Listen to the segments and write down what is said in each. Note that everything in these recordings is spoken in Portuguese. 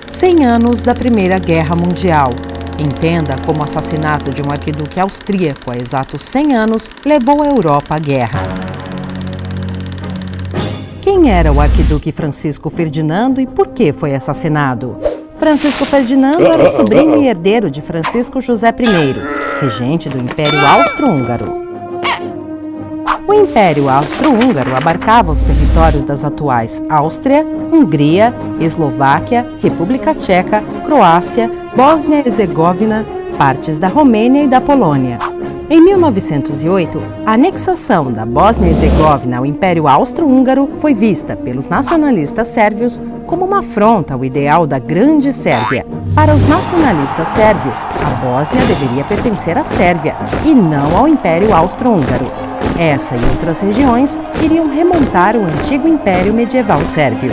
100 anos da Primeira Guerra Mundial. Entenda como o assassinato de um arquiduque austríaco há exatos 100 anos levou a Europa à guerra. Quem era o arquiduque Francisco Ferdinando e por que foi assassinado? Francisco Ferdinando era o sobrinho e herdeiro de Francisco José I, regente do Império Austro-Húngaro. O Império Austro-Húngaro abarcava os territórios das atuais Áustria, Hungria, Eslováquia, República Tcheca, Croácia, Bósnia e Herzegovina, partes da Romênia e da Polônia. Em 1908, a anexação da Bósnia e Herzegovina ao Império Austro-Húngaro foi vista pelos nacionalistas sérvios como uma afronta ao ideal da Grande Sérvia. Para os nacionalistas sérvios, a Bósnia deveria pertencer à Sérvia e não ao Império Austro-Húngaro. Essa e outras regiões iriam remontar o antigo Império Medieval Sérvio.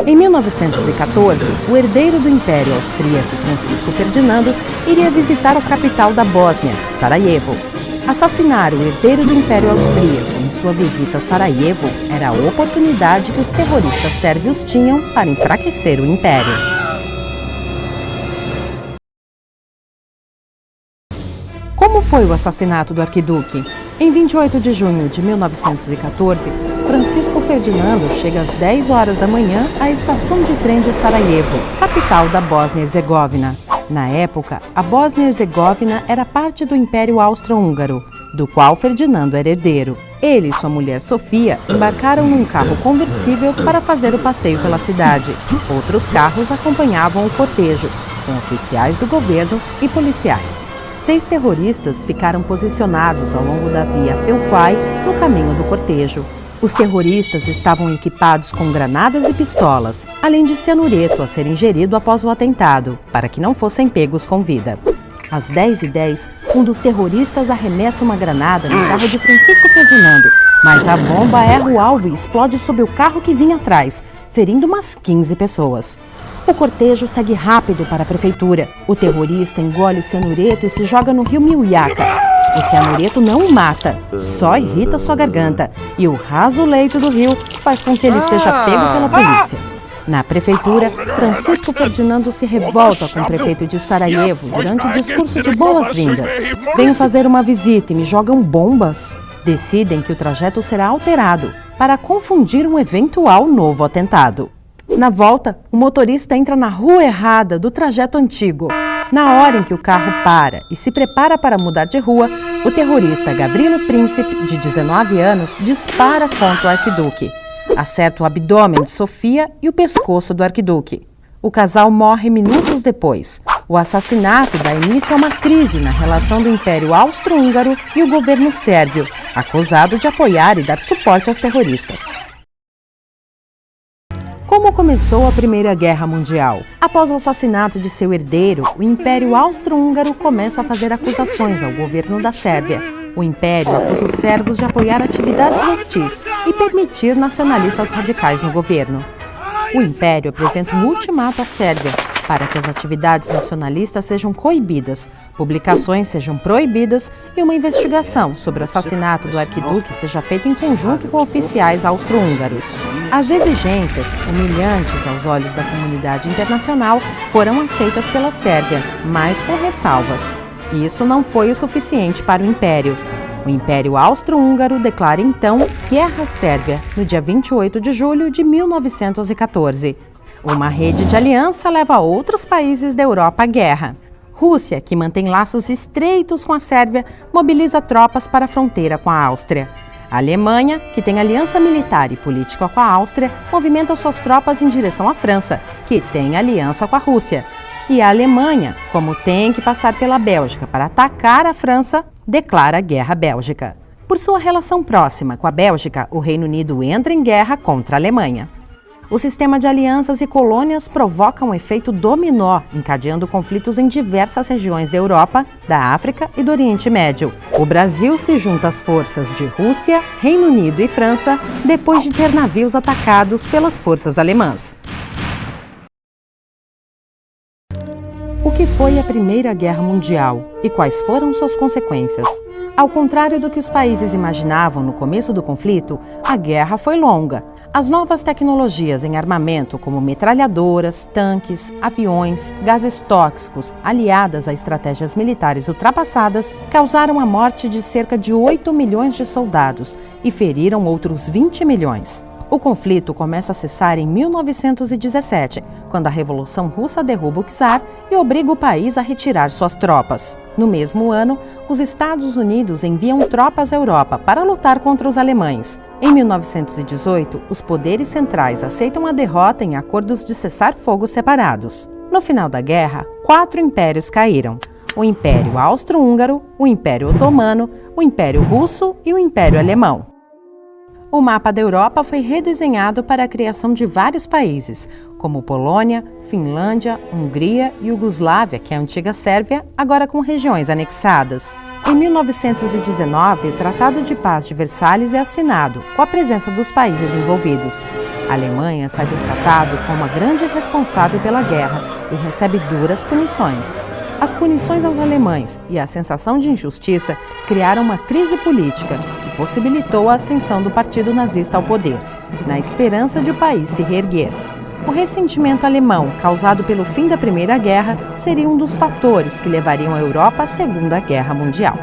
Em 1914, o herdeiro do Império Austríaco, Francisco Ferdinando, iria visitar a capital da Bósnia, Sarajevo. Assassinar o herdeiro do Império Austríaco em sua visita a Sarajevo era a oportunidade que os terroristas sérvios tinham para enfraquecer o Império. Como foi o assassinato do arquiduque? Em 28 de junho de 1914, Francisco Ferdinando chega às 10 horas da manhã à estação de trem de Sarajevo, capital da Bósnia e Herzegovina. Na época, a Bósnia e Herzegovina era parte do Império Austro-Húngaro, do qual Ferdinando era herdeiro. Ele e sua mulher Sofia embarcaram num carro conversível para fazer o passeio pela cidade. Outros carros acompanhavam o cortejo, com oficiais do governo e policiais. 6 terroristas ficaram posicionados ao longo da via Peuquai, no caminho do cortejo. Os terroristas estavam equipados com granadas e pistolas, além de cianureto a ser ingerido após o atentado, para que não fossem pegos com vida. Às 10h10, um dos terroristas arremessa uma granada no carro de Francisco Ferdinando, mas a bomba erra o alvo e explode sobre o carro que vinha atrás, ferindo umas 15 pessoas. O cortejo segue rápido para a prefeitura. O terrorista engole o cianureto e se joga no rio Miljacka. O cianureto não o mata, só irrita sua garganta, e o raso leito do rio faz com que ele seja pego pela polícia. Na prefeitura, Francisco Ferdinando se revolta com o prefeito de Sarajevo durante o discurso de boas-vindas. Venho fazer uma visita e me jogam bombas. Decidem que o trajeto será alterado para confundir um eventual novo atentado. Na volta, o motorista entra na rua errada do trajeto antigo. Na hora em que o carro para e se prepara para mudar de rua, o terrorista Gavrilo Princip, de 19 anos, dispara contra o arquiduque. Acerta o abdômen de Sofia e o pescoço do arquiduque. O casal morre minutos depois. O assassinato dá início a uma crise na relação do Império Austro-Húngaro e o governo sérvio, acusado de apoiar e dar suporte aos terroristas. Como começou a Primeira Guerra Mundial? Após o assassinato de seu herdeiro, o Império Austro-Húngaro começa a fazer acusações ao governo da Sérvia. O Império acusa os sérvios de apoiar atividades hostis e permitir nacionalistas radicais no governo. O Império apresenta um ultimato à Sérvia para que as atividades nacionalistas sejam coibidas, publicações sejam proibidas e uma investigação sobre o assassinato do arquiduque seja feita em conjunto com oficiais austro-húngaros. As exigências, humilhantes aos olhos da comunidade internacional, foram aceitas pela Sérvia, mas com ressalvas. Isso não foi o suficiente para o Império. O Império Austro-Húngaro declara então Guerra Sérvia no dia 28 de julho de 1914. Uma rede de aliança leva outros países da Europa à guerra. Rússia, que mantém laços estreitos com a Sérvia, mobiliza tropas para a fronteira com a Áustria. A Alemanha, que tem aliança militar e política com a Áustria, movimenta suas tropas em direção à França, que tem aliança com a Rússia. E a Alemanha, como tem que passar pela Bélgica para atacar a França, declara guerra bélgica. Por sua relação próxima com a Bélgica, o Reino Unido entra em guerra contra a Alemanha. O sistema de alianças e colônias provoca um efeito dominó, encadeando conflitos em diversas regiões da Europa, da África e do Oriente Médio. O Brasil se junta às forças de Rússia, Reino Unido e França, depois de ter navios atacados pelas forças alemãs. O que foi a Primeira Guerra Mundial e quais foram suas consequências? Ao contrário do que os países imaginavam no começo do conflito, a guerra foi longa. As novas tecnologias em armamento, como metralhadoras, tanques, aviões, gases tóxicos, aliadas a estratégias militares ultrapassadas, causaram a morte de cerca de 8 milhões de soldados e feriram outros 20 milhões. O conflito começa a cessar em 1917, quando a Revolução Russa derruba o czar e obriga o país a retirar suas tropas. No mesmo ano, os Estados Unidos enviam tropas à Europa para lutar contra os alemães. Em 1918, os poderes centrais aceitam a derrota em acordos de cessar-fogo separados. No final da guerra, 4 impérios caíram: o Império Austro-Húngaro, o Império Otomano, o Império Russo e o Império Alemão. O mapa da Europa foi redesenhado para a criação de vários países, como Polônia, Finlândia, Hungria e Iugoslávia, que é a antiga Sérvia, agora com regiões anexadas. Em 1919, o Tratado de Paz de Versalhes é assinado, com a presença dos países envolvidos. A Alemanha sai do tratado como a grande responsável pela guerra e recebe duras punições. As punições aos alemães e a sensação de injustiça criaram uma crise política que possibilitou a ascensão do partido nazista ao poder, na esperança de o país se reerguer. O ressentimento alemão, causado pelo fim da Primeira Guerra, seria um dos fatores que levariam a Europa à Segunda Guerra Mundial.